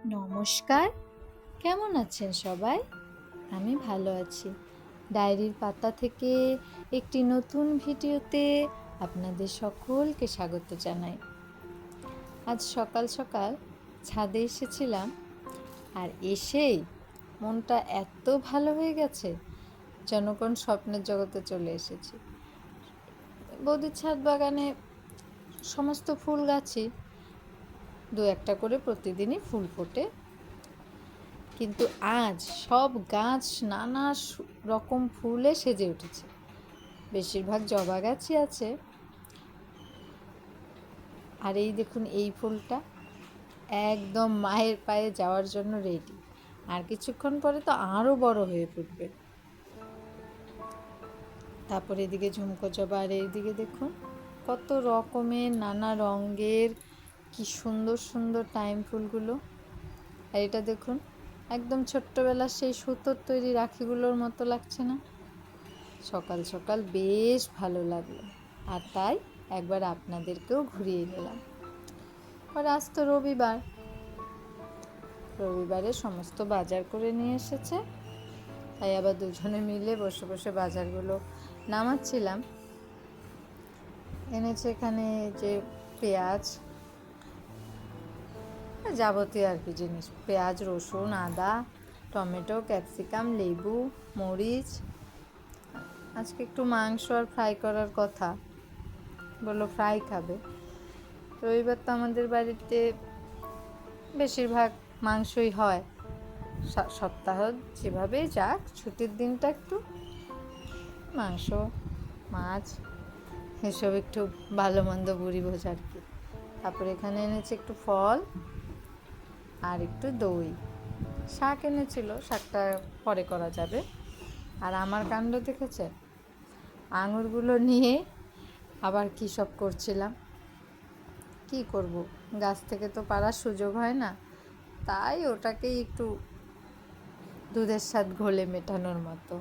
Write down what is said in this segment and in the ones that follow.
নমস্কার, কেমন আছেন সবাই? আমি ভালো আছি। ডায়েরির পাতা থেকে একটি নতুন ভিডিওতে আপনাদের সকলকে স্বাগত জানাই। আজ সকাল সকাল ছাদে এসেছিলাম, আর এসেই মনটা এত ভালো হয়ে গেছে যেন কোন স্বপ্নের জগতে চলে এসেছি। বৌদির ছাদ বাগানে সমস্ত ফুল গাছই দু একটা করে প্রতিদিনই ফুল ফোটে, কিন্তু আজ সব গাছ নানা রকম ফুলে সেজে উঠেছে। বেশিরভাগ জবা গাছই আছে। আর এই দেখুন, এই ফুলটা একদম মায়ের পায়ে যাওয়ার জন্য রেডি। আর কিছুক্ষণ পরে তো আরও বড় হয়ে ফুটবে। তারপর এদিকে ঝুমকো জবা, আর এইদিকে দেখুন কত রকমের নানা রঙের কি সুন্দর সুন্দর টাইম ফুলগুলো। আর এটা দেখুন, একদম ছোট্টবেলার সেই সুতোর তৈরি রাখিগুলোর মতো লাগছে না? সকাল সকাল বেশ ভালো লাগলো, আর তাই একবার আপনাদেরকেও ঘুরিয়ে নিলাম। আর আজ তো রবিবারে সমস্ত বাজার করে নিয়ে এসেছে, তাই আবার দুজনে মিলে বসে বসে বাজারগুলো নামাচ্ছিলাম। এনেছে এখানে যে পেঁয়াজ, যাবতীয় আর কি জিনিস, পেঁয়াজ, রসুন, আদা, টমেটো, ক্যাপসিকাম, লেবু, মরিচ। আজকে একটু মাংস আর ফ্রাই করার কথা, বললো ফ্রাই খাবে। রবিবার তো আমাদের বাড়িতে বেশিরভাগ মাংসই হয়। সপ্তাহ যেভাবেই যাক, ছুটির দিনটা একটু মাংস, মাছ এসব একটু ভালো মন্দ বুড়ি ভোজ আর কি। তারপর এখানে এনেছে একটু ফল আর একটু দই। শাক এনেছিল, শাকটা পরে করা যাবে। আর আমার কাণ্ড দেখেছে, আঙুরগুলো নিয়ে আবার কী সব করছিলাম। কি করব, গাছ থেকে তো পারার সুযোগ হয় না, তাই ওটাকেই একটু দুধের স্বাদ ঘোলে মেটানোর মতো।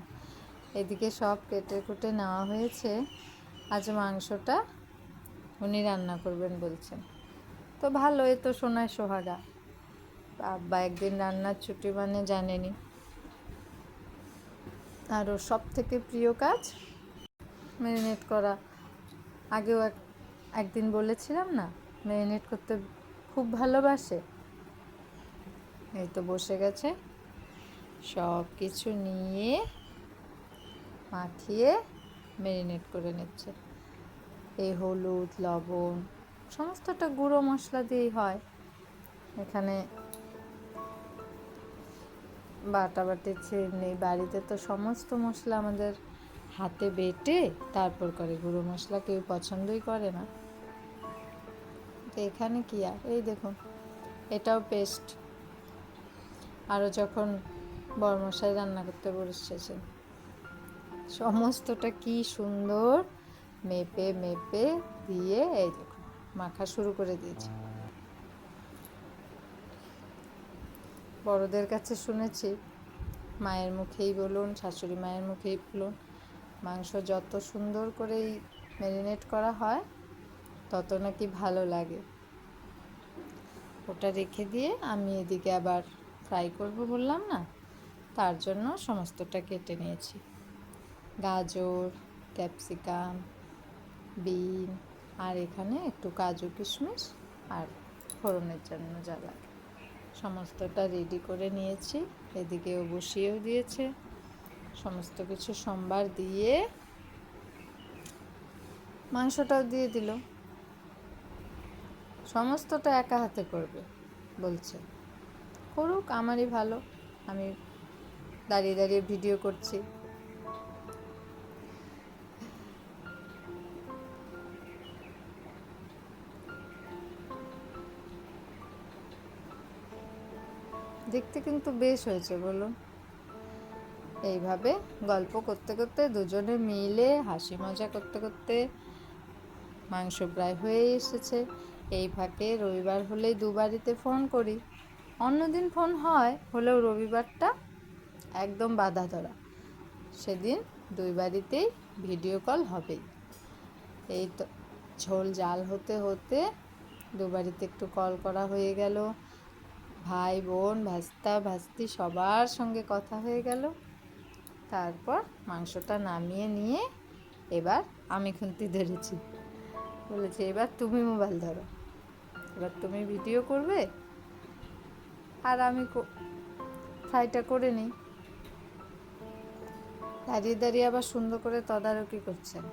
এদিকে সব কেটে কুটে নেওয়া হয়েছে। আজ মাংসটা উনি রান্না করবেন বলছেন, তো ভালো, এ তো সোনায় সোহাগা। আব্বা একদিন রান্নার ছুটি মানে জানেনি। আর ওর সব থেকে প্রিয় কাজ ম্যারিনেট করা। আগেও একদিন বলেছিলাম না, ম্যারিনেট করতে খুব ভালোবাসে। এই তো বসে গেছে, সব কিছু নিয়ে মাখিয়ে ম্যারিনেট করে নিচ্ছে। এই হলুদ, লবণ সমস্তটা গুঁড়ো মশলা দিয়েই হয়। এখানে বাটাবাটি নেই, বাড়িতে তো সমস্ত মশলা আমাদের হাতে বেটে তারপর করে। গুঁড়ো মশলা কেউ পছন্দই করে না। তো এখানে কি, আর এই দেখুন এটাও পেস্ট। আরও যখন বড়মশাই রান্না করতে বসেছেন, সমস্তটা কি সুন্দর মেপে মেপে দিয়ে এই দেখুন মাখা শুরু করে দিয়েছে। বড়দের কাছে শুনেছি, মায়ের মুখেই বলুন, শাশুড়ি মায়ের মুখেই বলুন, মাংস যত সুন্দর করেই ম্যারিনেট করা হয় তত নাকি ভালো লাগে। ওটা রেখে দিয়ে আমি এদিকে আবার ফ্রাই করব বললাম না, তার জন্য সমস্তটা কেটে নিয়েছি। গাজর, ক্যাপসিকাম, বিন, আর এখানে একটু কাজু কিশমিশ আর ফোড়নের জন্য যা লাগে সমস্তটা রেডি করে নিয়েছি। এদিকেও বসিয়েও দিয়েছে। সমস্ত কিছু সম্বার দিয়ে মাংসটাও দিয়ে দিল। সমস্তটা একা হাতে করবে বলছে। করুক, আমারই ভালো, আমি দাঁড়িয়ে দাঁড়িয়ে ভিডিও করছি। দেখতে কিন্তু বেশ হয়েছে বলুন। এইভাবে গল্প করতে করতে, দুজনে মিলে হাসি মজা করতে করতে মাংস প্রায় হয়ে এসেছে। এই ফাঁকে রবিবার হলেই দুবারিতে ফোন করি। অন্যদিন ফোন হয়, হলেও রবিবারটা একদম বাধা ধরা। সেদিন দুই বাড়িতেই ভিডিও কল হবেই। এই তো ঝোল জাল হতে হতে দুবারিতে একটু কল করা হয়ে গেল। ভাই বোন ভাস্তা ভাস্তি সবার সঙ্গে কথা হয়ে গেল। তারপর মাংসটা নামিয়ে নিয়ে এবার আমি খুন্তি ধরেছি, বলেছি এবার তুমি মোবাইল ধরো, এবার তুমি ভিডিও করবে আর আমি ফ্রাইটা করে নিই। দাঁড়িয়ে দাঁড়িয়ে আবার সুন্দর করে তদারকি করছেন,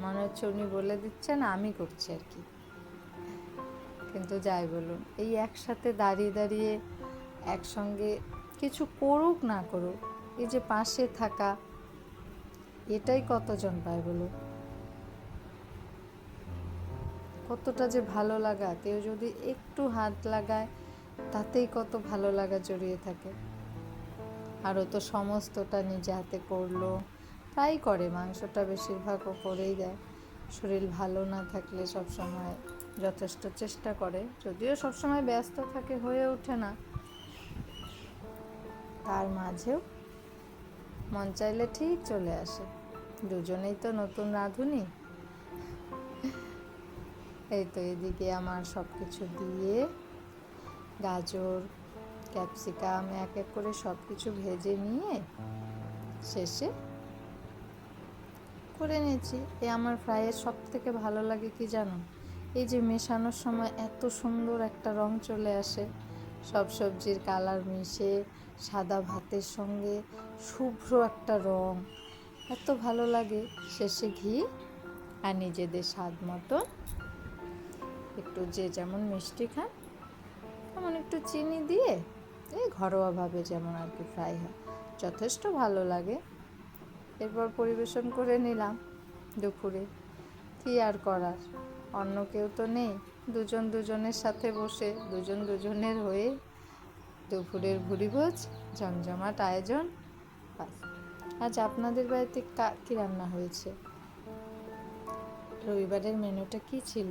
মনে হচ্ছে উনি বলে দিচ্ছেন আমি করছি আর কি। কিন্তু যাই বলুন, এই একসাথে দাঁড়িয়ে দাঁড়িয়ে একসঙ্গে কিছু করুক না করুক, এই যে পাশে থাকা, এটাই কতজন পায় বলুন। কতটা যে ভালো লাগা, কেউ যদি একটু হাত লাগায় তাতেই কত ভালো লাগা জড়িয়ে থাকে। আরও তো সমস্তটা নিজে হাতে করলো, তাই করে, মাংসটা বেশিরভাগও করেই দেয়। শরীর ভালো না থাকলে সব সময় যথেষ্ট চেষ্টা করে, যদিও সবসময় ব্যস্ত থাকে, হয়ে ওঠে না, তার মাঝেও মন চাইলে ঠিক চলে আসে। দুজনেই তো নতুন রাঁধুনি। এই তো এদিকে আমার সব কিছু দিয়ে গাজর ক্যাপসিকাম এক এক করে সব কিছু ভেজে নিয়ে শেষে করে নিয়েছি। আমার ফ্রাইয়ের সব থেকে ভালো লাগে কি জানো, এই যে মেশানোর সময় এত সুন্দর একটা রং চলে আসে, সব সবজির কালার মিশে সাদা ভাতের সঙ্গে শুভ্র একটা রং, এত ভালো লাগে। শেষে ঘি আর নিজেদের স্বাদ মতো একটু, যে যেমন মিষ্টি খান তেমন একটু চিনি দিয়ে, এই ঘরোয়াভাবে যেমন আর কি ফ্রাই হয়, যথেষ্ট ভালো লাগে। এরপর পরিবেশন করে নিলাম দুপুরে। কী আর করার, অন্য কেউ তো নেই, দুজন দুজনের সাথে বসে দুজন দুজনের হয়ে দুপুরের ভুরিভোজ, জমজমাট আয়োজন। আজ আপনাদের বাড়িতে কী রান্না হয়েছে? রবিবারের মেনুটা কি ছিল?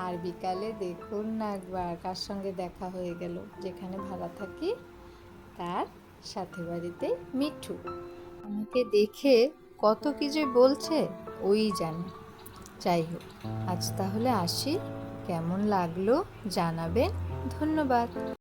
আর বিকালে দেখুন না একবার কার সঙ্গে দেখা হয়ে গেল, যেখানে ভাড়া থাকি তার সাথে বাড়িতে মিঠু আমাকে দেখে কত কি যে বলছে ওই জানে। যাই হোক, আজ তাহলে আসি, কেমন লাগলো জানাবেন। ধন্যবাদ।